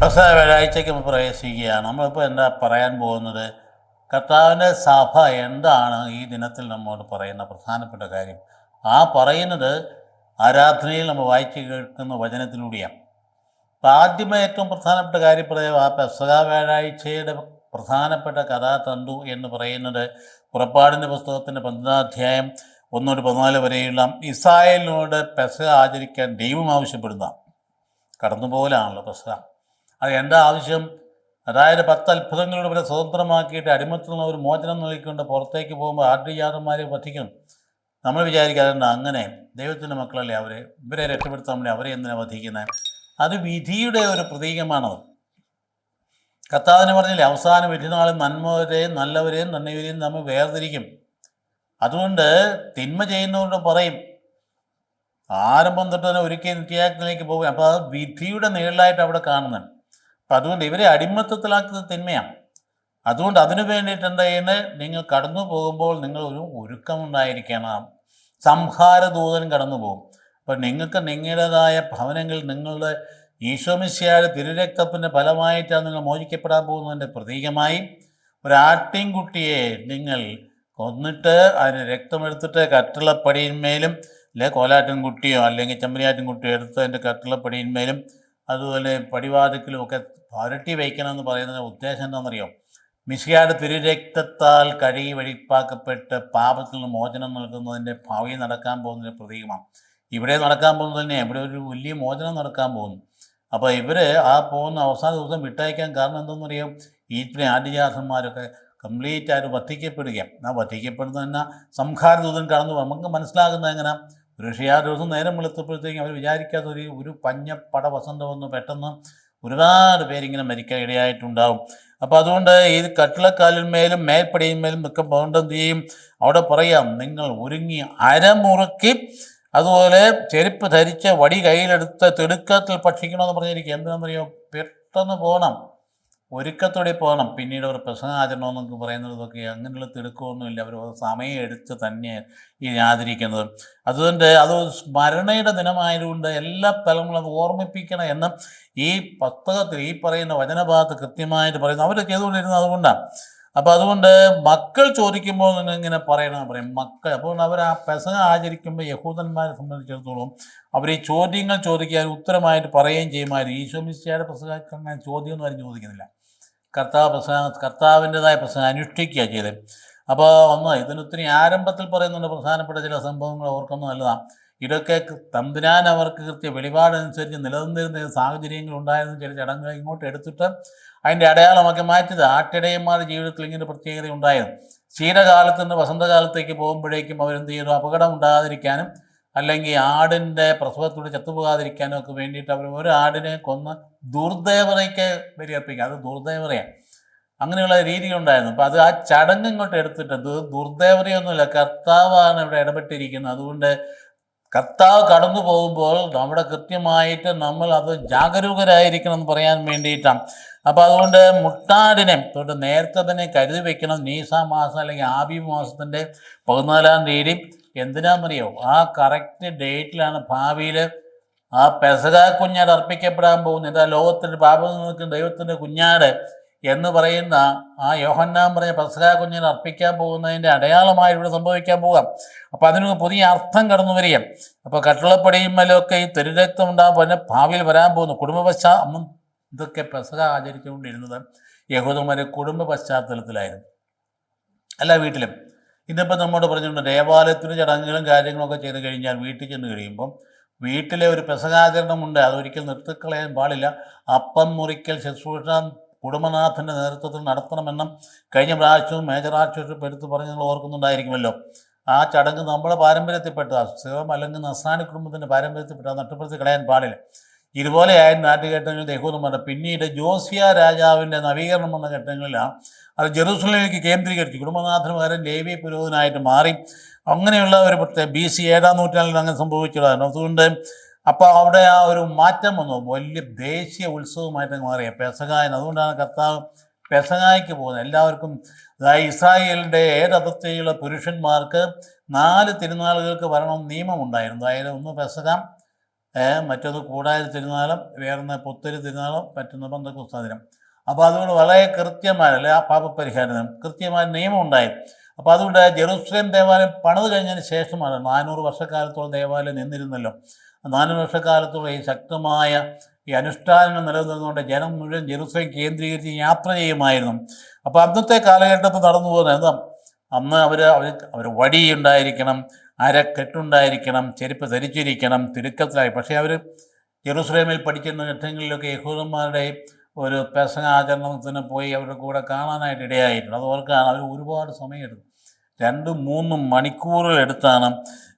വ്യാഴാഴ്ചയ്ക്ക് പ്രവേശിക്കുകയാണ്. നമ്മളിപ്പോൾ എന്താ പറയാൻ പോകുന്നത്? കർത്താവിൻ്റെ സഭ എന്താണ് ഈ ദിനത്തിൽ നമ്മോട് പറയുന്ന പ്രധാനപ്പെട്ട കാര്യം? ആ പറയുന്നത് ആരാധനയിൽ നമ്മൾ വായിച്ച് കേൾക്കുന്ന വചനത്തിലൂടെയാണ്. അപ്പോൾ ആദ്യമേ ഏറ്റവും പ്രധാനപ്പെട്ട കാര്യം പറയാം, ആ പെസഹ വ്യാഴാഴ്ചയുടെ പ്രധാനപ്പെട്ട കഥാതന്തു എന്ന് പറയുന്നത് പുറപ്പാടിൻ്റെ പുസ്തകത്തിൻ്റെ 15-ാം 1-14 വരെയുള്ള ഇസ്രായേലിനോട് പെസഹ ആചരിക്കാൻ ദൈവം ആവശ്യപ്പെടുന്ന കടന്നുപോലാണല്ലോ പെസഹ. അത് എന്താ ആവശ്യം? അതായത് 10 അത്ഭുതങ്ങളിലൂടെ ഇവരെ സ്വതന്ത്രമാക്കിയിട്ട് അടിമത്തിൽ നിന്ന് ഒരു മോചനം നൽകിക്കൊണ്ട് പുറത്തേക്ക് പോകുമ്പോൾ ആദ്യജാതന്മാരെ വധിക്കണം. നമ്മൾ വിചാരിക്കാറുണ്ട് അങ്ങനെ ദൈവത്തിൻ്റെ മക്കളല്ലേ ഇവരെ രക്ഷപ്പെടുത്താൻ വേണ്ടി അവരെ എന്തിനാണ് വധിക്കുന്നത്? അത് വിധിയുടെ ഒരു പ്രതീകമാണത്. കർത്താവിനെ പറഞ്ഞില്ലേ, അവസാന വിധിനാളിൽ നന്മവരെയും നല്ലവരെയും നന്മവരെയും നമ്മൾ വേർതിരിക്കും. അതുകൊണ്ട് തിന്മ ചെയ്യുന്നവരോട് പറയും, ആരംഭം തൊട്ട് തന്നെ ഒരിക്കലും നിത്യാഗ്നിയിലേക്ക് പോകും. അപ്പോൾ അത് വിധിയുടെ നിഴലായിട്ട് അവിടെ കാണുന്നുണ്ട്. അപ്പം അതുകൊണ്ട് ഇവരെ അടിമത്തത്തിലാക്കുന്നത് തിന്മയാണ്. അതുകൊണ്ട് അതിനു വേണ്ടിയിട്ട് എന്താ ചെയ്യുന്നത്? നിങ്ങൾ കടന്നു പോകുമ്പോൾ നിങ്ങൾ ഒരു ഒരുക്കമുണ്ടായിരിക്കണം. സംഹാരദൂതൻ കടന്നു പോകും. അപ്പോൾ നിങ്ങൾക്ക് നിങ്ങളുടേതായ ഭവനങ്ങളിൽ നിങ്ങളുടെ ഈശോമിശിഹായുടെ തിരുരക്തത്തിൻ്റെ ഫലമായിട്ടാണ് നിങ്ങൾ മോചിക്കപ്പെടാൻ പോകുന്നതിൻ്റെ പ്രതീകമായി ഒരാട്ടിൻകുട്ടിയെ നിങ്ങൾ കൊന്നിട്ട് അതിന് രക്തമെടുത്തിട്ട് കട്ടിളപ്പടിയിന്മേലും അല്ലെ കോലാട്ടിൻകുട്ടിയോ അല്ലെങ്കിൽ ചെമ്പരിയാട്ടിൻകുട്ടിയോ എടുത്ത് അതിൻ്റെ കട്ടിളപ്പടിയിന്മേലും അതുപോലെ പടിവാതിക്കലും ഒക്കെ പുരട്ടി വയ്ക്കണമെന്ന് പറയുന്നതിൻ്റെ ഉദ്ദേശം എന്താണെന്നറിയോ? മിശിഹായുടെ തിരുരക്തത്താൽ കഴുകി വെടിപ്പാക്കപ്പെട്ട് പാപത്തിൽ നിന്ന് മോചനം നൽകുന്നതിൻ്റെ ഭാവി നടക്കാൻ പോകുന്നതിൻ്റെ പ്രതീകമാണ്. ഇവിടെ നടക്കാൻ പോകുന്നത് തന്നെ ഇവിടെ ഒരു വലിയ മോചനം നടക്കാൻ പോകുന്നു. അപ്പോൾ ഇവർ ആ പോകുന്ന അവസാന ദിവസം വിട്ടയക്കാൻ കാരണം എന്തെന്നറിയാം? ഇത്രയും ആദിജാതന്മാരൊക്കെ കംപ്ലീറ്റ് ആയിട്ട് വധിക്കപ്പെടുകയാണ്. ആ വധിക്കപ്പെടുന്നത് തന്നെ സംഹാരദൂതൻ കടന്നു പോകും. നമുക്ക് മനസ്സിലാകുന്നത് എങ്ങനെ? ഒരു ആ ദിവസം നേരം വെളുത്തപ്പോഴത്തേക്കും അവർ വിചാരിക്കാത്ത ഒരു പഞ്ഞപ്പട വസന്തം വന്ന് പെട്ടെന്ന് ഒരുപാട് പേരിങ്ങനെ മരിക്കാൻ ഇടയായിട്ടുണ്ടാവും. അപ്പോൾ അതുകൊണ്ട് ഈ കട്ടിളക്കാലിന്മേലും മേൽപ്പടിയിന്മേലും ഒക്കെ പോകേണ്ടത് ചെയ്യും. അവിടെ പറയാം, നിങ്ങൾ ഒരുങ്ങി അരമുറുക്കി അതുപോലെ ചെരുപ്പ് ധരിച്ച് വടി കയ്യിലെടുത്ത് തിടുക്കത്തിൽ ഭക്ഷിക്കണമെന്ന് പറഞ്ഞിരിക്കുക. എന്താണെന്നറിയോ? പെട്ടെന്ന് പോകണം, ഒരുക്കത്തോടെ പോകണം. പിന്നീട് അവർ പെസഹ ആചരണമെന്നൊക്കെ പറയുന്നതൊക്കെ അങ്ങനെയുള്ള തിടുക്കമൊന്നുമില്ല. അവർ സമയം എടുത്ത് തന്നെ ഈ ആചരിക്കുന്നത്. അതുകൊണ്ട് അത് സ്മരണയുടെ ദിനമായതുകൊണ്ട് എല്ലാ തലങ്ങളും അത് ഓർമ്മിപ്പിക്കണം എന്ന് ഈ പുസ്തകത്തിൽ ഈ പറയുന്ന വചനഭാഗത്ത് കൃത്യമായിട്ട് പറയുന്നു. അവർ ചെയ്തുകൊണ്ടിരുന്നത് അതുകൊണ്ടാണ്. അപ്പോൾ അതുകൊണ്ട് മക്കൾ ചോദിക്കുമ്പോൾ നിങ്ങൾ ഇങ്ങനെ പറയും മക്കൾ. അപ്പോൾ അവർ ആ പെസഹ ആചരിക്കുമ്പോൾ യഹൂദന്മാരെ സംബന്ധിച്ചിടത്തോളം അവർ ഈ ചോദ്യങ്ങൾ ചോദിക്കാൻ ഉത്തരമായിട്ട് പറയുകയും ചെയ്യുമായിരുന്നു. ഈശോ മിശിഹായുടെ പെസഹയ്ക്ക് അങ്ങനെ ചോദ്യമൊന്നും ആരും ചോദിക്കുന്നില്ല. കർത്താവിൻ്റെതായ പെസഹ അനുഷ്ഠിക്കുക ചെയ്തത്. അപ്പോൾ ഇതിനൊത്തിരി ആരംഭത്തിൽ പറയുന്നുണ്ട് പ്രധാനപ്പെട്ട ചില സംഭവങ്ങൾ ഓർക്കുന്നത് നല്ലതാണ്. ഇതൊക്കെ തമ്പുരാൻ അവർക്ക് കൃത്യ വെളിപാടനുസരിച്ച് നിലനിന്നിരുന്ന സാഹചര്യങ്ങൾ ഉണ്ടായിരുന്ന ചില ചടങ്ങുകൾ ഇങ്ങോട്ട് എടുത്തിട്ട് അതിൻ്റെ അടയാളമൊക്കെ മാറ്റിയത്. ആട്ടിടയന്മാരുടെ ജീവിതത്തിൽ ഇങ്ങനെ പ്രത്യേകത ഉണ്ടായിരുന്നു. ശീതകാലത്ത് നിന്ന് വസന്തകാലത്തേക്ക് പോകുമ്പോഴേക്കും അവരെന്ത് ചെയ്യുന്നു? അപകടം ഉണ്ടാകാതിരിക്കാനും അല്ലെങ്കിൽ ആടിൻ്റെ പ്രസവത്തോട് ചത്തുപോകാതിരിക്കാനും ഒക്കെ വേണ്ടിയിട്ട് അവർ ഒരു ആടിനെ കൊന്ന് ദുർദേവതയ്ക്ക് ബലിയർപ്പിക്കുക. അത് ദുർദേവതയാണ്. അങ്ങനെയുള്ള രീതികളുണ്ടായിരുന്നു. അപ്പോൾ അത് ആ ചടങ്ങ് ഇങ്ങോട്ട് എടുത്തിട്ട് ദുർദേവതയൊന്നുമില്ല, കർത്താവാണ് ഇവിടെ ഇടപെട്ടിരിക്കുന്നത്. അതുകൊണ്ട് കർത്താവ് കടന്നു പോകുമ്പോൾ നമ്മുടെ കൃത്യമായിട്ട് നമ്മൾ അത് ജാഗരൂകരായിരിക്കണം എന്ന് പറയാൻ വേണ്ടിയിട്ടാണ്. അപ്പോൾ അതുകൊണ്ട് മുട്ടാടിനെ തൊട്ട് നേരത്തെ തന്നെ കരുതി വെക്കണം. നീസ മാസം അല്ലെങ്കിൽ ആബി മാസത്തിൻ്റെ 14-ാം തീയതി. എന്തിനാണെന്നറിയോ? ആ കറക്റ്റ് ഡേറ്റിലാണ് ഭാവിയിൽ ആ പെസഹ കുഞ്ഞാട് അർപ്പിക്കപ്പെടാൻ പോകുന്നത്. ഇതാ ലോകത്തിൻ്റെ പാപം നിൽക്കുന്ന ദൈവത്തിൻ്റെ കുഞ്ഞാട് എന്ന് പറയുന്ന ആ യോഹന്നാൻ പറഞ്ഞ പെസഹ കുഞ്ഞിനെ അർപ്പിക്കാൻ പോകുന്നതിൻ്റെ അടയാളമായി ഇവിടെ സംഭവിക്കാൻ പോകാം. അപ്പോൾ അതിന് പുതിയ അർത്ഥം കടന്നു വരിക. അപ്പോൾ കട്ടിളപ്പടിയുമ്മലൊക്കെ ഈ തിരുരക്തം ഉണ്ടാകുമ്പോൾ ഭാവിയിൽ വരാൻ പോകുന്നു കുടുംബ ഇതൊക്കെ പെസഹ ആചരിച്ചുകൊണ്ടിരുന്നത് യഹൂദന്മാരെ കുടുംബ പശ്ചാത്തലത്തിലായിരുന്നു, എല്ലാ വീട്ടിലും. ഇന്നിപ്പോൾ നമ്മോട് പറഞ്ഞിട്ടുണ്ട് ദേവാലയത്തിന് ചടങ്ങുകളും കാര്യങ്ങളൊക്കെ ചെയ്ത് കഴിഞ്ഞാൽ വീട്ടിൽ ചെന്ന് കഴിയുമ്പം വീട്ടിലെ ഒരു പെസഹാചരണമുണ്ട്, അതൊരിക്കൽ നിർത്തിക്കളയാൻ പാടില്ല. അപ്പം മുറിക്കൽ ശുശ്രൂഷ കുടുംബനാഥൻ്റെ നേതൃത്വത്തിൽ നടത്തണമെന്നും കഴിഞ്ഞ പ്രാവശ്യവും മേജർ ആർച്ച് എടുത്ത് പറഞ്ഞ് നിങ്ങൾ ഓർക്കുന്നുണ്ടായിരിക്കുമല്ലോ. ആ ചടങ്ങ് നമ്മുടെ പാരമ്പര്യത്തിൽപ്പെട്ടതാണ്. സിറം അല്ലെങ്കിൽ നസ്രാനി കുടുംബത്തിൻ്റെ പാരമ്പര്യത്തിൽപ്പെട്ട നഷ്ടപ്പെടുത്തി കളയാൻ പാടില്ല. ഇതുപോലെയായിരുന്നു നാട്ടുഘട്ടങ്ങളിൽ യഹൂദന്മാരുടെ. പിന്നീട് ജോസിയ രാജാവിൻ്റെ നവീകരണം വന്ന ഘട്ടങ്ങളിലാണ് അത് ജെറൂസലേമിലേക്ക് കേന്ദ്രീകരിച്ചു. കുടുംബനാഥന് പകരം ലേവ്യ പുരോഹിതനായിട്ട് മാറി. അങ്ങനെയുള്ള ഒരു BC 7-ാം നൂറ്റാണ്ടിൽ അങ്ങനെ സംഭവിച്ചതാണ്. അതുകൊണ്ട് അപ്പോൾ അവിടെ ആ ഒരു മാറ്റം വന്നു, വലിയ ദേശീയ ഉത്സവമായിട്ട് മാറിയ പെസഹ. അതുകൊണ്ടാണ് കർത്താവ് പെസഹായ്ക്ക് പോകുന്നത്. എല്ലാവർക്കും ഇസ്രായേലിൻ്റെ ഏതതിർത്തിയുള്ള പുരുഷന്മാർക്ക് 4 തിരുനാളുകൾക്ക് വരണം നിയമമുണ്ടായിരുന്നു. അതായത് ഒന്ന് പെസഹ, മറ്റൊന്ന് കൂടായ തിരുനാളം, വേറൊന്ന് പുത്തരി തിരുനാളം, മറ്റൊന്ന് പെന്തക്കോസ്ത് ദിനം. അപ്പോൾ അതുകൊണ്ട് വളരെ കൃത്യമായ ആ പാപപരിഹാരം കൃത്യമായ നിയമം ഉണ്ടായി. അപ്പോൾ അതുകൊണ്ട് ജെറുസലേം ദേവാലയം പണിത് കഴിഞ്ഞതിന് ശേഷമാണ് 400 വർഷക്കാലത്തോളം ദേവാലയം നിന്നിരുന്നല്ലോ. 400 വർഷക്കാലത്തോളം ഈ ശക്തമായ ഈ അനുഷ്ഠാനങ്ങൾ നിലനിന്നുകൊണ്ട് ജനം മുഴുവൻ ജെറുസലേം കേന്ദ്രീകരിച്ച് യാത്ര ചെയ്യുമായിരുന്നു. അപ്പോൾ അന്നത്തെ കാലഘട്ടത്തിൽ നടന്നു പോകുന്നത് എന്താ? അന്ന് അവർ വടിയുണ്ടായിരിക്കണം, അരക്കെട്ടുണ്ടായിരിക്കണം, ചെരുപ്പ് ധരിച്ചിരിക്കണം, തിടുക്കത്തിലായി. പക്ഷേ അവർ ജെറുസലേമിൽ പഠിക്കുന്ന ഘട്ടങ്ങളിലൊക്കെ യഹൂദന്മാരുടെ ഒരു പെസഹ ആചരണത്തിന് പോയി അവരുടെ കൂടെ കാണാനായിട്ട് ഇടയായിട്ടുണ്ട്. അത് ഓർക്കാണ് അവർ ഒരുപാട് സമയമെടുത്തു. 2-3 മണിക്കൂറുകൾ എടുത്താണ്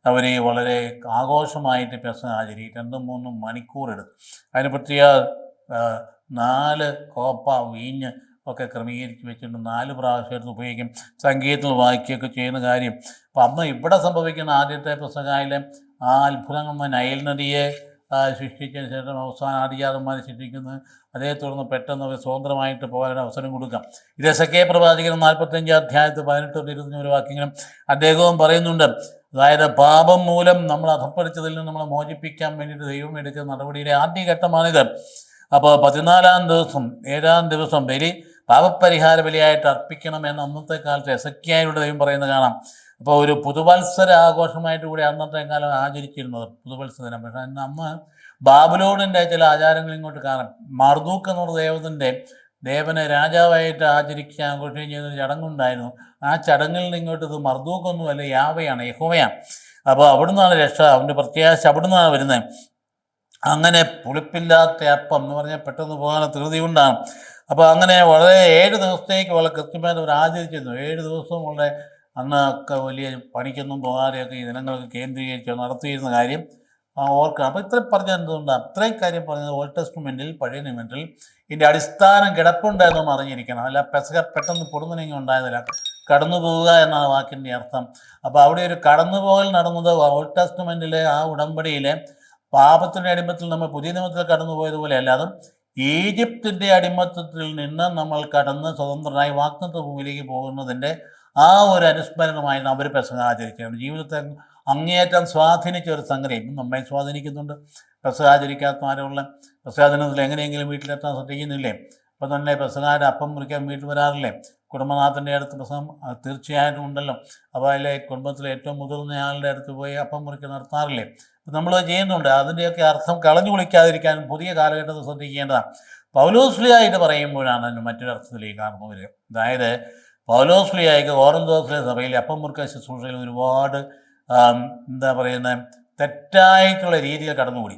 അവർ വളരെ ആഘോഷമായിട്ട് പെസഹ ആചരിക്കും. 2-3 മണിക്കൂറെടുത്തു. അതിന് പ്രത്യേക 4 കോപ്പ വീഞ്ഞ് ഒക്കെ ക്രമീകരിച്ച് വെച്ചിട്ട് 4 പ്രാവശ്യം എടുത്ത് ഉപയോഗിക്കും. സംഗീതത്തിൽ വായിക്കുകയൊക്കെ ചെയ്യുന്ന കാര്യം. അപ്പം അന്ന് ഇവിടെ സംഭവിക്കുന്ന ആദ്യത്തെ പെസഹായിലെ ആ അത്ഭുതങ്ങൾ നൈൽ നദിയെ സൃഷ്ടിച്ചതിന് ശേഷം അവസാനം ആദിജാതന്മാരെ സൃഷ്ടിക്കുന്നത്, അതേ തുടർന്ന് പെട്ടെന്ന് അവർ സ്വതന്ത്രമായിട്ട് പോകാൻ അവസരം കൊടുക്കാം. ഇത് എസെക്കിയേൽ പ്രവാചകൻ 45 അധ്യായത്തിൽ 18-21 വാക്യങ്ങളും അദ്ദേഹവും പറയുന്നുണ്ട്. അതായത് പാപം മൂലം നമ്മൾ അധപ്പതിച്ചതിൽ നിന്ന് നമ്മളെ മോചിപ്പിക്കാൻ വേണ്ടിയിട്ട് ദൈവം എടുക്കുന്ന നടപടിയുടെ ആദ്യഘട്ടമാണിത്. അപ്പോൾ 14-ാം ദിവസം 7-ാം ദിവസം ബലി പാപപരിഹാര ബലിയായിട്ട് അർപ്പിക്കണമെന്ന് അന്നത്തെ കാലത്ത് എസെക്കിയായിലൂടെ ദൈവം പറയുന്നത് കാണാം. അപ്പോൾ ഒരു പുതുവത്സര ആഘോഷമായിട്ട് കൂടി അന്നത്തെ കാലം ആചരിച്ചിരുന്നത് പുതുവത്സരം. പക്ഷേ അന്ന് ബാബിലോണിൻ്റെ ചില ആചാരങ്ങൾ ഇങ്ങോട്ട് കാണാം. മർദൂക്ക് എന്ന് പറഞ്ഞ ദേവനെ രാജാവായിട്ട് ആചരിക്കുക ആഘോഷം ചെയ്യുന്നൊരു ചടങ്ങുണ്ടായിരുന്നു. ആ ചടങ്ങിൽ നിന്ന് ഇങ്ങോട്ട് ഇത് മർദൂക്കൊന്നുമല്ല, യാവയാണ്, യഹോവയാണ്. അപ്പോൾ അവിടുന്നാണ് രക്ഷ, അവൻ്റെ പ്രത്യാശ അവിടുന്നാണ് വരുന്നത്. അങ്ങനെ പുളിപ്പില്ലാത്ത അപ്പം എന്ന് പറഞ്ഞാൽ പെട്ടെന്ന് പോകാൻ ധൃതി കൊണ്ടാണ്. അപ്പോൾ അങ്ങനെ വളരെ 7 ദിവസത്തേക്ക് വളരെ കൃത്യമായിട്ട് അവർ ആചരിച്ചിരുന്നു. 7 ദിവസവും വളരെ അന്നൊക്കെ വലിയ പണിക്കൊന്നും പോകാതെയൊക്കെ ഈ ദിനങ്ങൾക്ക് കേന്ദ്രീകരിച്ച് നടത്തിയിരുന്ന കാര്യം ഓർക്കണം. അപ്പോൾ ഇത്രയും പറഞ്ഞത് എന്തുകൊണ്ട് അത്രയും കാര്യം പറഞ്ഞത് ഓൾഡ് ടെസ്റ്റ്മെൻറ്റിൽ, പഴയ നിയമത്തിൽ ഇതിൻ്റെ അടിസ്ഥാനം കിടപ്പുണ്ടായെന്നും അറിഞ്ഞിരിക്കണം. അല്ല പെസഹ പെട്ടെന്ന് പൊടുന്നനെങ്കിൽ ഉണ്ടായതില്ല, കടന്നു പോവുക എന്നാണ് വാക്കിൻ്റെ അർത്ഥം. അപ്പോൾ അവിടെ ഒരു കടന്നുപോകൽ നടന്നത് ഓൾഡ് ടെസ്റ്റ്മെൻറ്റിലെ ആ ഉടമ്പടിയിലെ പാപത്തിൻ്റെ അടിമത്തിൽ നമ്മൾ പുതിയ നിയമത്തിൽ കടന്നു പോയതുപോലെ അല്ലാതെ ഈജിപ്തിൻ്റെ അടിമത്തത്തിൽ നിന്ന് നമ്മൾ കടന്ന് സ്വതന്ത്രനായി വാഗ്ദത്ത ഭൂമിയിലേക്ക് പോകുന്നതിൻ്റെ ആ ഒരു അനുസ്മരണമായി അവർ പെസഹ ആചരിക്കുകയാണ്. ജീവിതത്തെ അങ്ങേയറ്റം സ്വാധീനിച്ച ഒരു സംഗതി നമ്മെ സ്വാധീനിക്കുന്നുണ്ട്. പെസഹ ആചരിക്കാത്ത ആരുള്ള പെസഹ ദിനത്തിൽ എങ്ങനെയെങ്കിലും വീട്ടിലെത്താൻ ശ്രദ്ധിക്കുന്നില്ലേ? അപ്പം തന്നെ പെസഹായുടെ അപ്പം മുറിക്കാൻ വീട്ടിൽ വരാറില്ലേ? കുടുംബനാഥൻ്റെ അടുത്ത് പ്രസവം തീർച്ചയായിട്ടും ഉണ്ടല്ലോ. അപ്പോൾ അതിലെ കുടുംബത്തിലെ ഏറ്റവും മുതിർന്നയാളുടെ അടുത്ത് പോയി അപ്പം മുറിക്ക് നടത്താറില്ലേ? നമ്മൾ ചെയ്യുന്നുണ്ട്. അതിൻ്റെയൊക്കെ അർത്ഥം കളഞ്ഞു കുളിക്കാതിരിക്കാൻ പുതിയ കാലഘട്ടത്തിൽ ശ്രദ്ധിക്കേണ്ടതാണ്. പൗലോസ്ലിയായിട്ട് പറയുമ്പോഴാണ് അതിന് മറ്റൊരർത്ഥത്തിലേക്ക് കാണുന്നു വരിക. അതായത് പൗലോസ്ലിയായിക്ക് കോറിന്തോസിലെ സഭയിൽ അപ്പം മുറിക്കൽ ശുശ്രൂഷയിൽ ഒരുപാട് എന്താ പറയുന്നത് തെറ്റായിട്ടുള്ള രീതിയിൽ കടന്നുകൂടി.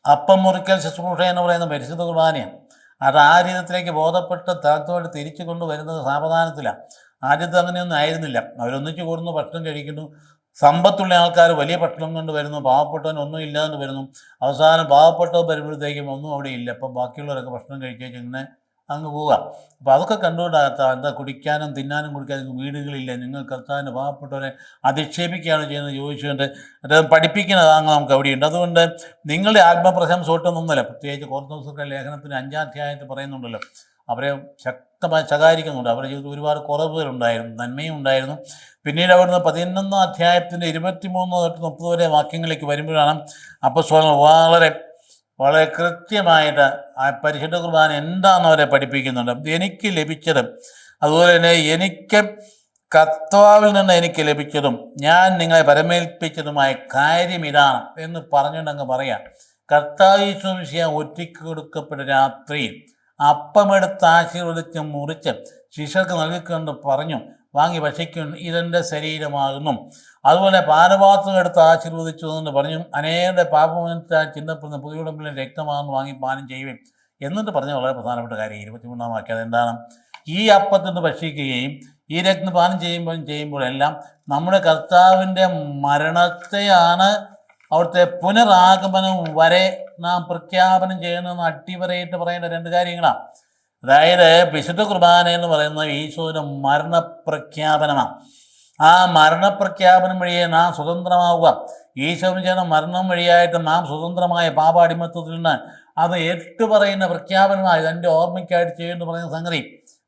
അപ്പം മുറിക്കൽ ശുശ്രൂഷ എന്ന് പറയുന്ന പരിശുദ്ധ കുർബാനയാണ്. അത് ആ രീതിയിലേക്ക് ബോധപ്പെട്ട് താത്തോട് തിരിച്ചു കൊണ്ടുവരുന്നത് സാവധാനത്തിലാണ്. ആദ്യത്തെ അങ്ങനെയൊന്നും ആയിരുന്നില്ല. അവരൊന്നിച്ചു കൂടുന്നു, ഭക്ഷണം കഴിക്കുന്നു, സമ്പത്തുള്ള ആൾക്കാർ വലിയ ഭക്ഷണം കൊണ്ട് വരുന്നു, പാവപ്പെട്ടവൻ ഒന്നും ഇല്ലാതെ വരുന്നു. അവസാനം പാവപ്പെട്ടവൻ വരുമ്പോഴത്തേക്കും ഒന്നും അവിടെ ഇല്ല. അപ്പം ബാക്കിയുള്ളവരൊക്കെ ഭക്ഷണം കഴിക്കുക ഇങ്ങനെ അങ്ങ് പോകാം. അപ്പോൾ അതൊക്കെ കണ്ടുകൊണ്ടാകത്ത എന്താ കുടിക്കാനും തിന്നാനും കുടിക്കാനും വീടുകളില്ല, നിങ്ങൾ കർത്താവിൻ്റെ പാവപ്പെട്ടവരെ അധിക്ഷേപിക്കുകയാണ് ചെയ്യുന്നത് ചോദിച്ചുകൊണ്ട് അദ്ദേഹം പഠിപ്പിക്കുന്നതാണ് നമുക്ക് അവിടെയുണ്ട്. അതുകൊണ്ട് നിങ്ങളുടെ ആത്മപ്രശംസ ഒട്ടൊന്നുമില്ല. പ്രത്യേകിച്ച് കോർത്തോസൊക്കെ ലേഖനത്തിന് 5-ാം അധ്യായത്തിൽ പറയുന്നുണ്ടല്ലോ, അവരെ ശക്തമായി ശകാരിക്കുന്നുണ്ട്. അവരുടെ ജീവിതത്തിൽ ഒരുപാട് കുറവുകളുണ്ടായിരുന്നു, നന്മയും ഉണ്ടായിരുന്നു. പിന്നീട് അവിടുന്ന് 11-ാം അധ്യായത്തിൻ്റെ 23-30 വരെ വാക്യങ്ങളിലേക്ക് വരുമ്പോഴാണ് അപ്പോസ്തലൻ വളരെ കൃത്യമായിട്ട് ആ പരിശുദ്ധ കുർബാന എന്താണെന്ന് അവരെ പഠിപ്പിക്കുന്നുണ്ട്. എനിക്ക് ലഭിച്ചതും അതുപോലെ തന്നെ എനിക്ക് കർത്താവിൽ നിന്ന് എനിക്ക് ലഭിച്ചതും ഞാൻ നിങ്ങളെ പരമേൽപ്പിച്ചതുമായ കാര്യം ഇതാണ് എന്ന് പറഞ്ഞുകൊണ്ടങ്ങ് പറയാം. കർത്താവ് യേശു മിശിഹാ ഒറ്റയ്ക്ക് കൊടുക്കപ്പെട്ട രാത്രിയിൽ അപ്പമെടുത്ത് ആശീർവദിച്ച് മുറിച്ച് ശിഷ്യർക്ക് നൽകിക്കൊണ്ട് പറഞ്ഞു, വാങ്ങി ഭക്ഷിക്കുന്നു, ഇതെൻ്റെ ശരീരമാകുന്നു. അതുപോലെ പാനപാത്രം എടുത്ത് ആശീർവദിച്ചു എന്ന് പറഞ്ഞു, അനേകരുടെ പാപമോചനത്താൽ ചിന്തപ്പെടുന്ന പുതിയ ഉടമ്പടിയിലെ രക്തമാകുന്നു, വാങ്ങി പാനം ചെയ്യുകയും എന്നിട്ട് പറഞ്ഞ വളരെ പ്രധാനപ്പെട്ട കാര്യം 23-ാം വാക്യം. അതെന്താണ്? ഈ അപ്പത്തിൽ നിന്ന് ഭക്ഷിക്കുകയും ഈ രക്തം പാനം ചെയ്യുമ്പോഴെല്ലാം നമ്മുടെ കർത്താവിൻ്റെ മരണത്തെയാണ് അവിടുത്തെ പുനരാഗമനം വരെ നാം പ്രഖ്യാപനം ചെയ്യുന്നതെന്ന് അടിവരയിട്ട് പറയേണ്ട 2 കാര്യങ്ങളാണ്. അതായത് വിശുദ്ധ കുർബാന എന്ന് പറയുന്നത് ഈശോയുടെ മരണപ്രഖ്യാപനമാണ്. ആ മരണപ്രഖ്യാപനം വഴിയെ നാം സ്വതന്ത്രമാവുക. ഈശോയുടെ മരണം വഴിയായിട്ട് നാം സ്വതന്ത്രമായ പാപാടിമത്വത്തിൽ നിന്ന് അത് ഏറ്റുപറയുന്ന പ്രഖ്യാപനമായി എൻ്റെ ഓർമ്മയ്ക്കായിട്ട് ചെയ്യുമെന്ന് പറയുന്ന സംഗതി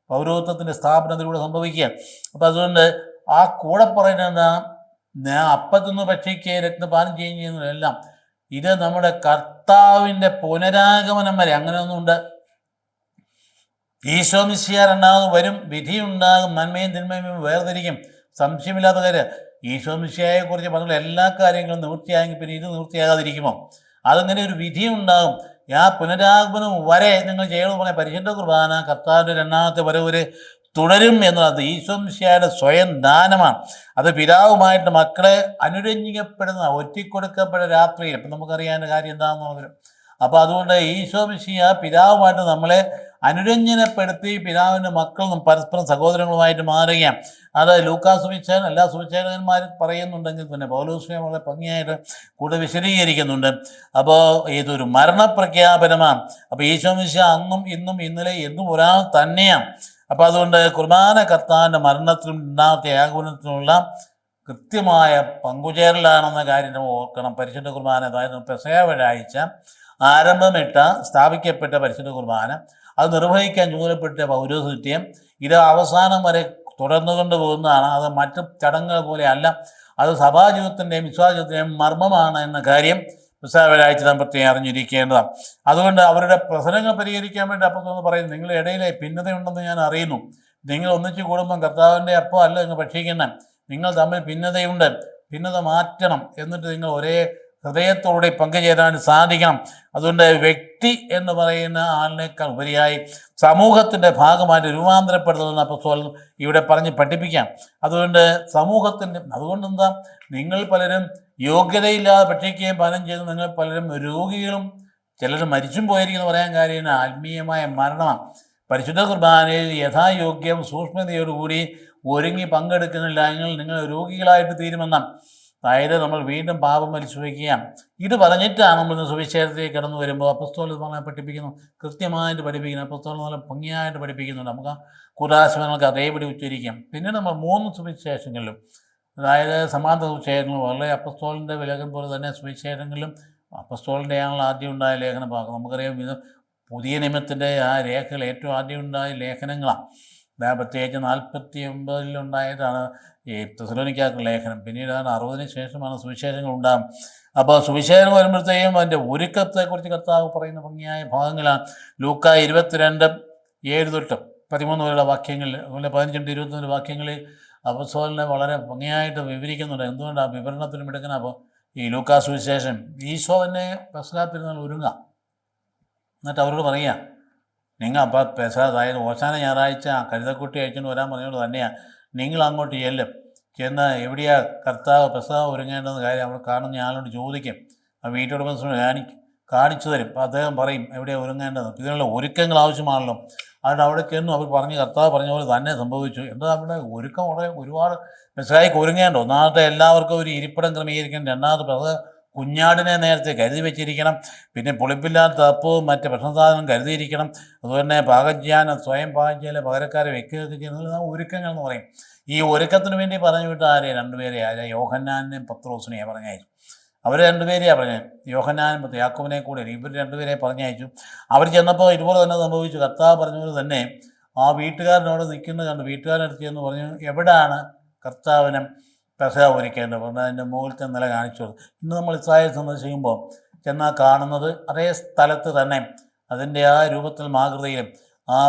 പൗരോഹിത്യത്തിൻ്റെ സ്ഥാപനത്തിലൂടെ സംഭവിക്കുക. അപ്പം അതുകൊണ്ട് ആ കൂടെ പറയുന്നത് എന്താ? അപ്പത്തിൽ നിന്ന് ഭക്ഷിക്കുകയും രക്തപാനം ചെയ്യുന്നതെല്ലാം ഇത് നമ്മുടെ കർത്താവിൻ്റെ പുനരാഗമനം വരെ അങ്ങനെ ഒന്നുണ്ട്. ഈശോ മിശിഹാ രണ്ടാമത് വരും, വിധിയുണ്ടാകും, നന്മയും തിന്മയും വേർതിരിക്കും. സംശയമില്ലാത്ത കാര്യം, ഈശോ മിശിഹായെക്കുറിച്ച് പറഞ്ഞ എല്ലാ കാര്യങ്ങളും നിവൃത്തിയായെങ്കിൽ പിന്നെ ഇത് നിവൃത്തിയാകാതിരിക്കുമോ? അതങ്ങനെ ഒരു വിധിയുണ്ടാകും. ആ പുനരാഗമനം വരെ നിങ്ങൾ ചെയ്യണമെന്ന് പറഞ്ഞ പരിശുദ്ധ കുർബാന കർത്താവിൻ്റെ രണ്ടാമത്തെ വരവ് തുടരും എന്നുള്ളത് ഈശോ മിശിഹായുടെ സ്വയം ദാനമാണ്. അത് പിതാവുമായിട്ട് മക്കളെ അനുരഞ്ജിക്കപ്പെടുന്ന ഒറ്റിക്കൊടുക്കപ്പെട്ട രാത്രിയിൽ, ഇപ്പം നമുക്കറിയാൻ കാര്യം എന്താണെന്നുള്ളത്. അപ്പോൾ അതുകൊണ്ട് ഈശോ മിശിഹ പിതാവുമായിട്ട് നമ്മളെ അനുരഞ്ജനപ്പെടുത്തി പിതാവിൻ്റെ മക്കളും പരസ്പരം സഹോദരങ്ങളുമായിട്ട് മാറുകയാണ്. അത് ലൂക്കാ സുവിശേഷൻ എല്ലാ സുവിശേഷകന്മാരും പറയുന്നുണ്ടെങ്കിൽ പിന്നെ പൗലോസ്ലീഹ വളരെ ഭംഗിയായിട്ട് കൂടുതൽ വിശദീകരിക്കുന്നുണ്ട്. അപ്പോൾ ഇതൊരു മരണപ്രഖ്യാപനമാണ്. അപ്പോൾ ഈശോ മിശിഹ അന്നും ഇന്നും ഇന്നലെ എന്നും ഒരാൾ തന്നെയാണ്. അപ്പോൾ അതുകൊണ്ട് കുർബാന കർത്താവിൻ്റെ മരണത്തിനും രണ്ടാമത്തെ ആഗമനത്തിനുള്ള കൃത്യമായ പങ്കുചേരലാണെന്ന കാര്യം നമ്മൾ ഓർക്കണം. പരിശുദ്ധ കുർബാന, അതായത് പെസഹ വ്യാഴാഴ്ച ആരംഭമിട്ട സ്ഥാപിക്കപ്പെട്ട പരിശുദ്ധ കുർബാന, അത് നിർവഹിക്കാൻ ചുമതലപ്പെട്ട പൗരോഹിത്യം, ഇത് അവസാനം വരെ തുടർന്നുകൊണ്ട് പോകുന്നതാണ്. അത് മറ്റു ചടങ്ങുകൾ പോലെ അല്ല. അത് സഭാജീവിതത്തിൻ്റെയും വിശ്വാസത്തിൻ്റെയും മർമ്മമാണ് എന്ന കാര്യം പെസഹ വ്യാഴാഴ്ച നാം പ്രത്യേകം അറിഞ്ഞിരിക്കേണ്ടതാണ്. അതുകൊണ്ട് അവരുടെ പ്രശ്നങ്ങൾ പരിഹരിക്കാൻ വേണ്ടി അപ്പസ്തലൻ പറയുന്നു, നിങ്ങളുടെ ഇടയിലെ ഭിന്നതയുണ്ടെന്ന് ഞാൻ അറിയുന്നു. നിങ്ങൾ ഒന്നിച്ച് കൂടുമ്പം കർത്താവിൻ്റെ അപ്പം അല്ല നിങ്ങൾ ഭക്ഷിക്കണം. നിങ്ങൾ തമ്മിൽ ഭിന്നതയുണ്ട്, ഭിന്നത മാറ്റണം. എന്നിട്ട് നിങ്ങൾ ഒരേ ഹൃദയത്തോടെ പങ്കുചേരാൻ സാധിക്കണം. അതുകൊണ്ട് വ്യക്തി എന്ന് പറയുന്ന ആളിനേക്കാൾ ഉപരിയായി സമൂഹത്തിൻ്റെ ഭാഗമായിട്ട് രൂപാന്തരപ്പെടുന്നതെന്ന് അപ്പസ്തലൻ ഇവിടെ പറഞ്ഞ് പഠിപ്പിക്കാം. അതുകൊണ്ട് അതുകൊണ്ട് എന്താ, നിങ്ങൾ പലരും യോഗ്യതയില്ലാതെ ഭക്ഷിക്കുകയും പാനം ചെയ്ത് നിങ്ങൾ പലരും രോഗികളും ചിലർ മരിച്ചും പോയിരിക്കുന്നു പറയാൻ കാര്യം ആത്മീയമായ മരണമാണ്. പരിശുദ്ധ കുർബാനയിൽ യഥായോഗ്യം സൂക്ഷ്മതയോടുകൂടി ഒരുങ്ങി പങ്കെടുക്കുന്നില്ല എങ്കിൽ നിങ്ങൾ രോഗികളായിട്ട് തീരുമെന്നാണ്. അതായത് നമ്മൾ വീണ്ടും പാപം വലിച്ചു വയ്ക്കുകയാണ്. ഇത് പറഞ്ഞിട്ടാണ് നമ്മൾ സുവിശേഷത്തിലേക്ക് കടന്നു വരുമ്പോൾ അപ്പസ്തോലൻ നമ്മളെ പഠിപ്പിക്കുന്നു, കൃത്യമായിട്ട് പഠിപ്പിക്കുന്നു. അപ്പസ്തോലൻ നല്ല ഭംഗിയായിട്ട് പഠിപ്പിക്കുന്നുണ്ട്. നമുക്ക് ആ കുദാശങ്ങൾക്ക് അതേപടി ഉച്ചരിക്കാം. പിന്നെ നമ്മൾ 3 സുവിശേഷങ്ങളിലും, അതായത് സമാന്തര സുവിശേഷങ്ങളും വളരെ അപ്പസ്തോലൻ്റെ വിലകം പോലെ തന്നെ സുവിശേഷങ്ങളിലും അപ്പസ്തോലൻ്റെ ആണല്ലോ ആദ്യം ഉണ്ടായ ലേഖന ഭാഗം. നമുക്കറിയാം, ഇത് പുതിയ നിയമത്തിൻ്റെ ആ രേഖകൾ ഏറ്റവും ആദ്യം ഉണ്ടായ ലേഖനങ്ങളാണ്. പ്രത്യേകിച്ച് 49 ഈ തെസ്സലോനിക്കർക്ക് ലേഖനം. പിന്നീടാണ് 60 ശേഷമാണ് സുവിശേഷങ്ങൾ ഉണ്ടാകും. അപ്പോൾ സുവിശേഷം വരുമ്പോഴത്തേക്കും അതിൻ്റെ ഒരുക്കത്തെക്കുറിച്ച് കർത്താവ് പറയുന്ന ഭംഗിയായ ഭാഗങ്ങളാണ്. ലൂക്കാ 22:7-13 വരെയുള്ള വാക്യങ്ങളിൽ, അതുപോലെ 15-21 വാക്യങ്ങളിൽ അപ്പസ്തോലനെ വളരെ ഭംഗിയായിട്ട് വിവരിക്കുന്നുണ്ട്. എന്തുകൊണ്ട് ആ വിവരണത്തിനും എടുക്കണം. അപ്പോൾ ഈ ലൂക്കാ സുവിശേഷം ഈശോ തന്നെ പെസഹ പെരുന്നാൾ ഒരുങ്ങാം. എന്നിട്ട് അവരോട് പറയുക, നിങ്ങൾ അപ്പം പെസഹ, അതായത് ഓശാന ഞായറാഴ്ച കഴുതക്കുട്ടി അയച്ചുകൊണ്ട് വരാൻ പറഞ്ഞുകൊണ്ട് തന്നെയാണ് നിങ്ങൾ അങ്ങോട്ട് ചെന്ന് എവിടെയാ കർത്താവ് പെസഹ ഒരുങ്ങേണ്ടെന്ന കാര്യം അവിടെ കാണുന്ന ആളോട് ചോദിക്കും. ആ വീട്ടുടമസ്ഥനോട് കാണിച്ചു തരും. അപ്പോൾ അദ്ദേഹം പറയും എവിടെയാണ് ഒരുങ്ങേണ്ടത്. ഇതിനുള്ള ഒരുക്കങ്ങൾ ആവശ്യമാണല്ലോ. അതുകൊണ്ട് അവിടെ ചെന്നു അവർ കർത്താവ് പറഞ്ഞ പോലെ തന്നെ സംഭവിച്ചു. എന്താ നമ്മുടെ ഒരുക്കം ഒരുപാട് പെസഹായ്ക്ക് ഒരുങ്ങേണ്ട. ഒന്നാമത്തെ എല്ലാവർക്കും ഒരു ഇരിപ്പിടം ക്രമീകരിക്കണം. രണ്ടാമത് പെസഹ കുഞ്ഞാടിനെ നേരത്തെ കരുതി വെച്ചിരിക്കണം. പിന്നെ പുളിപ്പില്ലാത്ത അപ്പവും മറ്റ് ഭക്ഷണ സാധനം കരുതിയിരിക്കണം. അതുപോലെ പാകം ചെയ്യാൻ സ്വയം പാകം ചെയ്യാൻ പകരക്കാരെ വെക്കുകയൊക്കെ ചെയ്യുന്നത് ഒരുക്കങ്ങൾ എന്ന് പറയും. ഈ ഒരുക്കത്തിന് വേണ്ടി പറഞ്ഞു വിട്ട രണ്ടുപേരെ യോഹന്നാനെയും പത്രോസിനെയാണ് പറഞ്ഞയച്ചു. അവർ രണ്ടുപേരെയാണ് പറഞ്ഞത്, യോഹന്നാനും യാക്കോബിനെ കൂടെ. ഇവർ രണ്ടുപേരെ പറഞ്ഞയച്ചു. അവർ ചെന്നപ്പോൾ ഇതുപോലെ തന്നെ സംഭവിച്ചു. കർത്താവ് പറഞ്ഞതുപോലെ തന്നെ ആ വീട്ടുകാരനോട് നിൽക്കുന്നത് കണ്ട് വീട്ടുകാരനടുത്ത് എന്ന് പറഞ്ഞു, എവിടെയാണ് കർത്താവിനെ പെസഹ ഒരുക്കേണ്ടത് പറഞ്ഞാൽ അതിൻ്റെ മുകളിലത്തെ നില കാണിച്ചു. ഇന്ന് നമ്മൾ ഇസ്രായേൽ സന്ദർശിക്കുമ്പോൾ ചെന്നാൽ കാണുന്നത് അതേ സ്ഥലത്ത് തന്നെ അതിൻ്റെ ആ രൂപത്തിൽ മാകൃതിയിലും ആ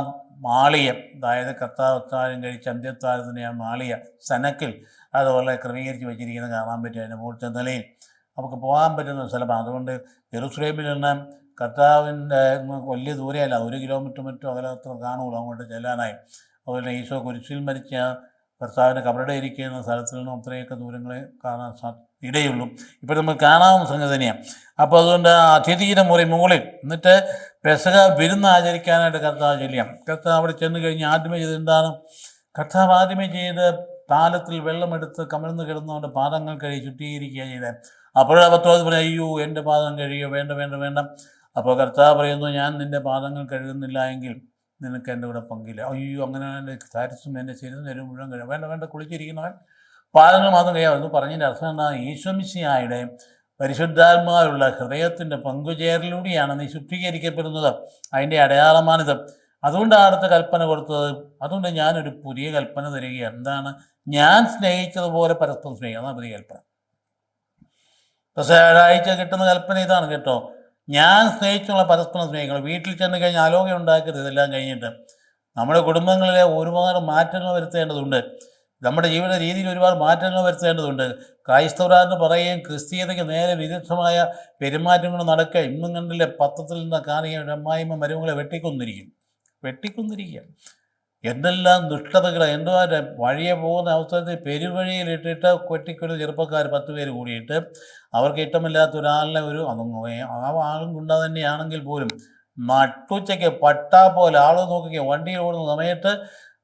മാളിയം, അതായത് കർത്താവ് അത്താഴം കഴിച്ച് അന്ത്യത്താഴത്തിൻ്റെ ആ മാളിയ സനക്കിൽ അതുപോലെ ക്രമീകരിച്ച് വെച്ചിരിക്കുന്നത് കാണാൻ പറ്റും. അതിൻ്റെ മുകളിലത്തെ നിലയിൽ നമുക്ക് പോകാൻ പറ്റുന്ന സ്ഥലമാണ്. അതുകൊണ്ട് ജെറുസലേമിൽ നിന്ന് കർത്താവിൻ്റെ വലിയ ദൂരെയല്ല, 1 കിലോമീറ്റർ മറ്റോ അകലത്ര കാണുള്ളൂ അങ്ങോട്ട് ചെല്ലാനായി. അതുപോലെ ഈശോ കുരിശിൽ മരിച്ച കർത്താവിൻ്റെ കബറിടം ഇരിക്കുന്ന സ്ഥലത്തിൽ നിന്നും അത്രയൊക്കെ ദൂരങ്ങളെ കാണാൻ ഇടയുള്ളൂ. ഇപ്പോൾ നമുക്ക് കാണാവുന്ന സംഗതി തന്നെയാണ്. അപ്പോൾ അതുകൊണ്ട് അതിഥിയുടെ മുകളിൽ എന്നിട്ട് പെസഹ വിരുന്ന് ആചരിക്കാനായിട്ട് കർത്താവ് ചെല്ലാം. കർത്താവ് അവിടെ ചെന്ന് കഴിഞ്ഞ് ആദ്യമേ ചെയ്ത് എന്താണ്? കർത്താവ് ആദ്യമേ ചെയ്ത് താലത്തിൽ വെള്ളമെടുത്ത് കമഴ്ന്ന് കിടന്നുകൊണ്ട് പാദങ്ങൾ കഴുകി ശുദ്ധീകരിക്കുക ചെയ്തത്. അപ്പോഴാണ് പത്രോസ് പറഞ്ഞു, അയ്യോ എൻ്റെ പാദം കഴുകിയോ, വേണ്ട വേണ്ട വേണ്ട. അപ്പോൾ കർത്താവ് പറയുന്നു, ഞാൻ നിൻ്റെ പാദങ്ങൾ കഴുകുന്നില്ല എങ്കിൽ നിനക്ക് എൻ്റെ കൂടെ പങ്കില്ല. അയ്യോ, അങ്ങനെ എൻ്റെ താരസും എൻ്റെ ശരീരം മുഴുവൻ കഴിയും, വേണ്ട വേണ്ട, കുളിച്ചിരിക്കുന്നവൻ പാദങ്ങൾ മാത്രം കഴിയാമെന്ന് പറഞ്ഞതിൻ്റെ അർത്ഥം എന്താ? ഈശോ മിശിഹായുടെ പരിശുദ്ധാത്മാവുള്ള ഹൃദയത്തിൻ്റെ പങ്കുചേരലിലൂടെയാണ് നീ ശുദ്ധീകരിക്കപ്പെടുന്നത്. അതിൻ്റെ അടയാളമാണിത്. അതുകൊണ്ടാണ് അടുത്ത കൽപ്പന കൊടുത്തത്. അതുകൊണ്ട് ഞാനൊരു പുതിയ കൽപ്പന തരികയാണ്. എന്താണ്? ഞാൻ സ്നേഹിച്ചതുപോലെ പരസ്പരം സ്നേഹിക്കുക. അതാണ് പുതിയ കൽപ്പന. വ്യാഴാഴ്ച കിട്ടുന്ന കൽപ്പന ഇതാണ് കേട്ടോ, ഞാൻ സ്നേഹിച്ചുള്ള പരസ്പരം സ്നേഹിക്കണം. വീട്ടിൽ ചെന്ന് കഴിഞ്ഞാൽ ആലോകം ഉണ്ടാക്കരുത്. ഇതെല്ലാം കഴിഞ്ഞിട്ട് നമ്മുടെ കുടുംബങ്ങളിലെ ഒരുപാട് മാറ്റങ്ങൾ വരുത്തേണ്ടതുണ്ട്. നമ്മുടെ ജീവിത രീതിയിൽ ഒരുപാട് മാറ്റങ്ങൾ വരുത്തേണ്ടതുണ്ട്. ക്രൈസ്തവരാന്ന് പറയുകയും ക്രിസ്തീയതയ്ക്ക് നേരെ വിരുദ്ധമായ പെരുമാറ്റങ്ങൾ നടക്കുക. ഇന്നും കണ്ടില്ലേ പത്രത്തിൽ നിന്ന് കാണുകയും അമ്മായിമ്മ മരുമകളെ വെട്ടിക്കൊന്നിരിക്കുക. എന്തെല്ലാം ദുഷ്ടതകൾ! എന്തുവാ വഴിയെ പോകുന്ന അവസരത്തിൽ പെരുവഴിയിലിട്ടിട്ട് കൊട്ടിക്കൊരു ചെറുപ്പക്കാർ 10 പേര് കൂടിയിട്ട് അവർക്ക് ഇഷ്ടമില്ലാത്ത ഒരാളിനെ ആ ആളും ഗുണ്ട തന്നെയാണെങ്കിൽ പോലും നട്ടുച്ചയ്ക്ക് പട്ടാ പോലെ ആൾ നോക്കിക്കുക. വണ്ടിയിൽ ഓടുന്ന സമയത്ത്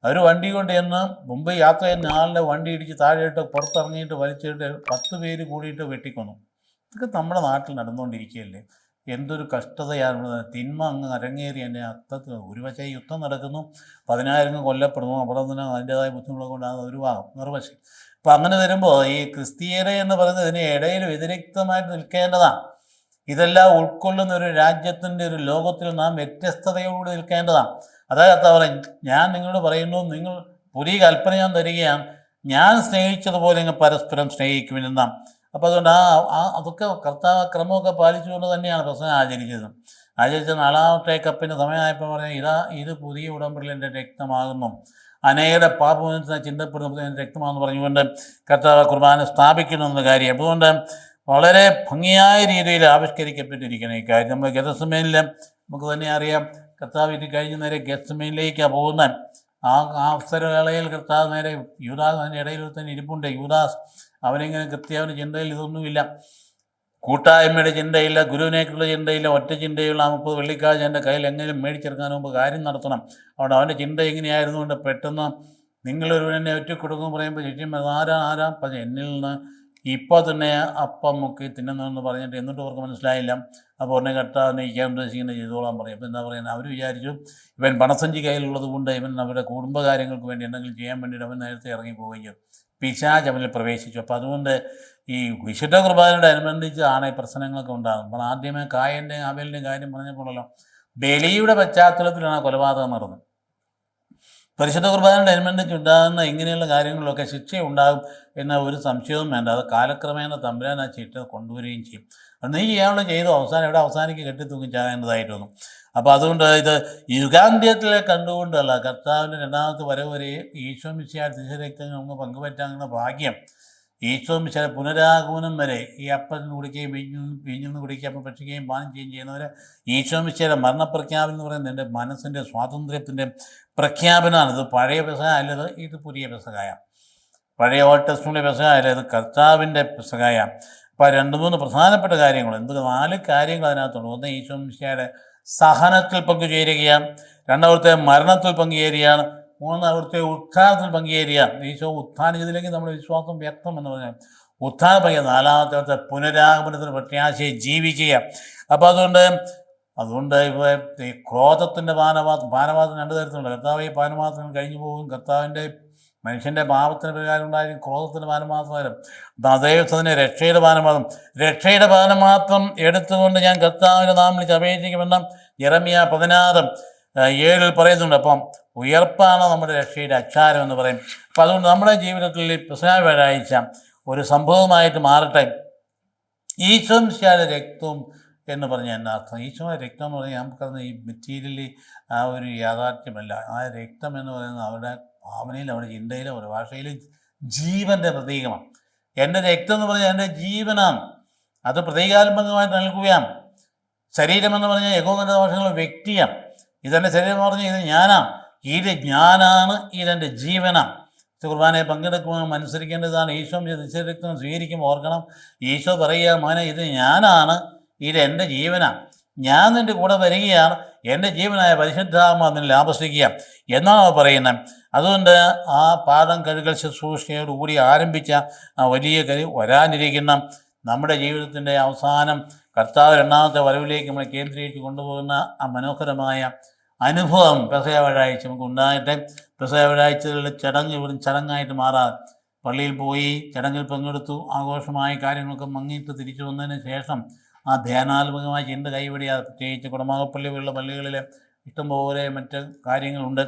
അവർ വണ്ടി കൊണ്ട് ചെന്ന് മുമ്പ് യാത്ര ചെയ്യുന്ന ആളിൻ്റെ വണ്ടി ഇടിച്ച് താഴെയിട്ട് പുറത്തിറങ്ങിയിട്ട് വലിച്ചിട്ട് 10 പേര് കൂടിയിട്ട് വെട്ടിക്കൊന്നു. ഇതൊക്കെ നമ്മുടെ നാട്ടിൽ നടന്നുകൊണ്ടിരിക്കുകയല്ലേ. എന്തൊരു കഷ്ടതയാണ്! തിന്മ അങ്ങ് അരങ്ങേറി എൻ്റെ അർത്ഥത്തിൽ ഒരു വശം യുദ്ധം നടക്കുന്നു, 10,000 കൊല്ലപ്പെടുന്നു, അവിടെ നിന്ന് അതിൻ്റെതായ ബുദ്ധിമുട്ടുകൾ കൊണ്ടാണ് ഒരു ഭാഗം മറുവശം. അപ്പം അങ്ങനെ വരുമ്പോൾ ഈ ക്രിസ്തീയത എന്ന് പറയുന്നത് ഇതിന് ഇടയിൽ വ്യതിരിക്തമായിട്ട് നിൽക്കേണ്ടതാണ്. ഇതെല്ലാം ഉൾക്കൊള്ളുന്ന ഒരു രാജ്യത്തിൻ്റെ ഒരു ലോകത്തിൽ നാം വ്യത്യസ്തതയോട് നിൽക്കേണ്ടതാണ്. അതായത് പറയും, ഞാൻ നിങ്ങളോട് പറയുന്നു, നിങ്ങൾ പുതിയ കൽപ്പന ഞാൻ തരികയാണ്, ഞാൻ സ്നേഹിച്ചതുപോലെ നിങ്ങൾ പരസ്പരം സ്നേഹിക്കുമെന്നാണ്. അപ്പോൾ അതുകൊണ്ട് അതൊക്കെ കർത്താവ് ക്രമമൊക്കെ പാലിച്ചുകൊണ്ട് തന്നെയാണ് പ്രശ്നം ആചരിച്ചത്. 4-ാമത്തെ കപ്പിൻ്റെ സമയമായപ്പോൾ പറഞ്ഞാൽ ഇത് പുതിയ ഉടമ്പടിയിൽ എൻ്റെ രക്തമാകുന്നു, അനേകരുടെ പാപമോചനത്തിന് ചിന്തപ്പെടുന്ന എൻ്റെ രക്തമാണെന്ന് പറഞ്ഞുകൊണ്ട് കർത്താവ് കുർബാന സ്ഥാപിക്കണമെന്ന കാര്യം. അതുകൊണ്ട് വളരെ ഭംഗിയായ രീതിയിൽ ആവിഷ്കരിക്കപ്പെട്ടിരിക്കുന്ന ഈ കാര്യം നമ്മൾ ഗെത്സമേനിൽ നമുക്ക് തന്നെ അറിയാം. കർത്താവ് ഇത് കഴിഞ്ഞ് നേരെ ഗെത്സമേനിലേക്കാണ് പോകുന്നത്. ആ അവസരവേളയിൽ കർത്താവ് നേരെ യൂദാസ് അതിൻ്റെ ഇടയിൽ തന്നെ ഇരിപ്പുണ്ട്. യൂദാസ് അവനിങ്ങനെ കൃത്യവൻ്റെ ചിന്തയിൽ ഇതൊന്നുമില്ല, കൂട്ടായ്മയുടെ ചിന്തയില്ല, ഗുരുവിനേക്കുള്ള ചിന്തയില്ല, ഒറ്റ ചിന്തയുള്ള 30 വെള്ളിക്കാശ് എൻ്റെ കയ്യിൽ എങ്ങനെയും മേടിച്ചെടുക്കാൻ മുമ്പ് കാര്യം നടത്തണം. അവിടെ അവൻ്റെ ചിന്ത എങ്ങനെയായിരുന്നു കൊണ്ട് പെട്ടെന്ന് നിങ്ങളൊരുവനെ ഒറ്റക്കൊടുക്കുമെന്ന് പറയുമ്പോൾ ചുറ്റും ആരാ പറഞ്ഞു, എന്നിൽ നിന്ന് ഇപ്പോൾ തന്നെ അപ്പം മുക്കി തിന്നുന്നതെന്ന് പറഞ്ഞിട്ട് എന്നിട്ട് അവർക്ക് മനസ്സിലായില്ല. അപ്പോൾ ഉടനെ കർത്താവ് നയിക്കാൻ ഉദ്ദേശിക്കുന്നത് ചെയ്തോളാൻ പറയും. അപ്പോൾ എന്താ പറയുന്നത്, അവർ വിചാരിച്ചു ഇവൻ പണസഞ്ചി കയ്യിലുള്ളത് കൊണ്ട് ഇവൻ അവരുടെ കുടുംബകാര്യങ്ങൾക്ക് വേണ്ടി എന്തെങ്കിലും ചെയ്യാൻ വേണ്ടിയിട്ട് അവൻ നേരത്തെ ഇറങ്ങി പോവുകയും പിശാച് അവനിൽ പ്രവേശിച്ചു. അപ്പോൾ അതുകൊണ്ട് ഈ വിശുദ്ധ കുർബാനയോട് അനുബന്ധിച്ചാണ് ഈ പ്രശ്നങ്ങളൊക്കെ ഉണ്ടാകുന്നത്. അപ്പോൾ ആദ്യമേ കായൻ്റെയും ആബേലിൻ്റെയും കാര്യം പറഞ്ഞപ്പോഴല്ലോ ബലിയുടെ പശ്ചാത്തലത്തിലാണ് കൊലപാതകം നടന്നത്. പരിശുദ്ധ കുർബാനയോട് അനുബന്ധിച്ചുണ്ടാകുന്ന ഇങ്ങനെയുള്ള കാര്യങ്ങളിലൊക്കെ ശിക്ഷ ഉണ്ടാകും എന്ന ഒരു സംശയവും വേണ്ട. അത് കാലക്രമേണ തമ്പുരാൻ ആ ചിട്ട കൊണ്ടുവരികയും ചെയ്യും. നീ ചെയ്യാനുള്ള ചെയ്തു അവസാനം അവസാനിക്ക് കെട്ടിത്തൂങ്ങിച്ചാകേണ്ടതായിട്ട് വന്നു. അപ്പോൾ അതുകൊണ്ട് ഇത് യുഗാന്ത്യത്തിലെ കണ്ടുകൊണ്ടല്ല, കർത്താവിൻ്റെ 2ാമത്തെ വരവ് വരെ ഈശോ മിശിഹായുടെ തിരുരക്തങ്ങൾ നമുക്ക് പങ്കുപറ്റാനുള്ള ഭാഗ്യം, ഈശോ മിശിഹായുടെ പുനരാഗമനം വരെ ഈ അപ്പം കുടിക്കുകയും വീഞ്ഞിന്ന് കുടിക്കുകയും അപ്പം ഭക്ഷിക്കുകയും പാനം ചെയ്യുന്നവരെ ഈശോ മിശിഹായുടെ മരണപ്രഖ്യാപനം എന്ന് പറയുന്നത് എൻ്റെ മനസ്സിൻ്റെ സ്വാതന്ത്ര്യത്തിൻ്റെ പ്രഖ്യാപനമാണ്. ഇത് പഴയ പെസഹ അല്ലത്, ഇത് പുതിയ പെസഹായ. പഴയ ഓൾഡ് ടെസ്റ്റ്മെൻ്റ് പെസഹായ അല്ല, ഇത് കർത്താവിൻ്റെ പെസഹായ. അപ്പോൾ 2-3 പ്രധാനപ്പെട്ട കാര്യങ്ങൾ, 4 കാര്യങ്ങൾ അതിനകത്തുണ്ട്. ഒന്ന്, ഈശോ മിശിഹായുടെ സഹനത്തിൽ പങ്കുചേരുകയാണ്. 2-ാമത്തെ മരണത്തിൽ പങ്കുചേരുകയാണ്. 3-ാമത്തെ ഉത്ഥാനത്തിൽ പങ്കുചേരുകയാണ്. ഈശോ ഉത്ഥാനം ചെയ്തില്ലെങ്കിൽ നമ്മുടെ വിശ്വാസം വ്യക്തം എന്ന് പറഞ്ഞാൽ ഉത്ഥാനം പങ്കുക. 4-ാമത്തെ പുനരാഗമനത്തിന് പ്രത്യാശയെ ജീവിക്കുക. അപ്പോൾ അതുകൊണ്ട് ഇപ്പോൾ ഈ ക്രോധത്തിൻ്റെ പാനപാത്രം 2 തരത്തിലുണ്ട്. കർത്താവ് ഈ പാനപാത്രം കഴിഞ്ഞു പോകും. കർത്താവിൻ്റെ മനുഷ്യൻ്റെ പാപത്തിന് പ്രകാരം ഉണ്ടായിരിക്കും ക്രോധത്തിൻ്റെ പാനപാത്രം. അതേസമയം രക്ഷയുടെ പാനപാത്രം എടുത്തുകൊണ്ട് ഞാൻ കർത്താവിൻ്റെ നാമം വിളിച്ച് അപേക്ഷിക്കുമെന്ന് യെരമ്യ 16:7 പറയുന്നുണ്ട്. അപ്പം ഉയർപ്പാണ് നമ്മുടെ രക്ഷയുടെ അച്ചാരം എന്ന് പറയും. അപ്പം അതുകൊണ്ട് നമ്മുടെ ജീവിതത്തിൽ പെസഹ വ്യാഴാഴ്ച ഒരു സംഭവമായിട്ട് മാറട്ടെ. ഈശോ മിശിഹായുടെ രക്തം എന്ന് പറഞ്ഞാൽ എന്നാ അർത്ഥം? ഈശോയുടെ രക്തം എന്ന് പറഞ്ഞാൽ നമുക്കറിയുന്ന ഈ മെറ്റീരിയലി ആ ഒരു യാഥാർത്ഥ്യമല്ല. ആ രക്തം എന്ന് പറയുന്നത് അവരുടെ ഭാവനയിലും അവരുടെ ചിന്തയിലും അവരുടെ ഭാഷയിലും ജീവൻ്റെ പ്രതീകമാണ്. എൻ്റെ രക്തം എന്ന് പറഞ്ഞാൽ എൻ്റെ ജീവനാണ്. അത് പ്രതീകാത്മകമായിട്ട് നൽകുകയാണ്. ശരീരമെന്ന് പറഞ്ഞാൽ യഹോവയുടെ ഭാഷകളുടെ വ്യക്തിയാണ്. ഇതെൻ്റെ ശരീരം എന്ന് പറഞ്ഞാൽ ഇത് ഞാനാണ്, ഞാനാണ്, ഇതെൻ്റെ ജീവനാണ്. കുർബാനയെ പങ്കെടുക്കുമ്പോൾ അനുസരിക്കേണ്ടതാണ്. ഈശോ രക്തം സ്വീകരിക്കുമ്പോൾ ഓർക്കണം, ഈശോ പറയുക, മോനെ ഇത് ഞാനാണ്, ഇതെൻ്റെ ജീവനാണ്, ഞാൻ നിൻ്റെ കൂടെ വരികയാണ്, എൻ്റെ ജീവനായ പരിശുദ്ധാത്മാ നിന്നിൽ ആവസിക്കുക എന്നാണ് പറയുന്നത്. അതുകൊണ്ട് ആ പാദം കഴുകൽ ശുശ്രൂഷയോടുകൂടി ആരംഭിച്ച ആ വലിയ വരാനിരിക്കുന്ന നമ്മുടെ ജീവിതത്തിൻ്റെ അവസാനം കർത്താവ് 2ാമത്തെ വരവിലേക്ക് നമ്മൾ കേന്ദ്രീകരിച്ച് കൊണ്ടുപോകുന്ന ആ മനോഹരമായ അനുഭവം പെസഹ വ്യാഴാഴ്ച നമുക്ക് ഉണ്ടായിട്ട്, പെസഹ വ്യാഴാഴ്ചകളുടെ ചടങ്ങായിട്ട് മാറാതെ പള്ളിയിൽ പോയി ചടങ്ങിൽ പങ്കെടുത്തു, ആഘോഷമായ കാര്യങ്ങളൊക്കെ മങ്ങിയിട്ട് തിരിച്ചു വന്നതിന് ശേഷം ആ ധ്യാനാത്മകമായ ചിന്ത കൈവിടിയാതെ, പ്രത്യേകിച്ച് കുടമാകപ്പള്ളി പോലുള്ള പള്ളികളിൽ ഇഷ്ടംപോലെ മറ്റ് കാര്യങ്ങളുണ്ട്,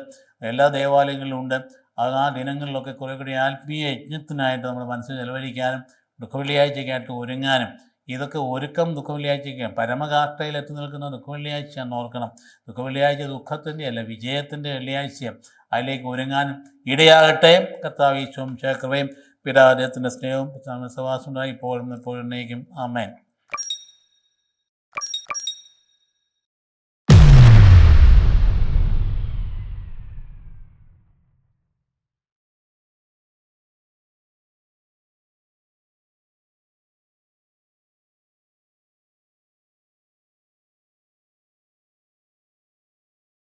എല്ലാ ദേവാലയങ്ങളിലും ഉണ്ട്. അത് ആ ദിനങ്ങളിലൊക്കെ കുറേ കൂടി ആത്മീയ യജ്ഞത്തിനായിട്ട് നമ്മുടെ മനസ്സ് ചെലവഴിക്കാനും ദുഃഖവെള്ളിയാഴ്ചയ്ക്കായിട്ട് ഒരുങ്ങാനും ഇതൊക്കെ ഒരുക്കം ദുഃഖവെള്ളിയാഴ്ചയ്ക്കാണ്. പരമകാഷ്ഠയിൽ എത്തി നിൽക്കുന്ന ദുഃഖവെള്ളിയാഴ്ചയാണെന്ന് ഓർക്കണം. ദുഃഖവെള്ളിയാഴ്ച ദുഃഖത്തിൻ്റെ അല്ല, വിജയത്തിൻ്റെ വെള്ളിയാഴ്ചയാണ്. അതിലേക്ക് ഒരുങ്ങാനും ഇടയാകട്ടെ. കർത്താവ് ഈശോയും കൃപയും പിതാവ് അദ്ദേഹത്തിൻ്റെ സ്നേഹവും സഹവാസമുണ്ടായി ഇപ്പോഴും എപ്പോഴും എന്നേക്കും. ആമേൻ.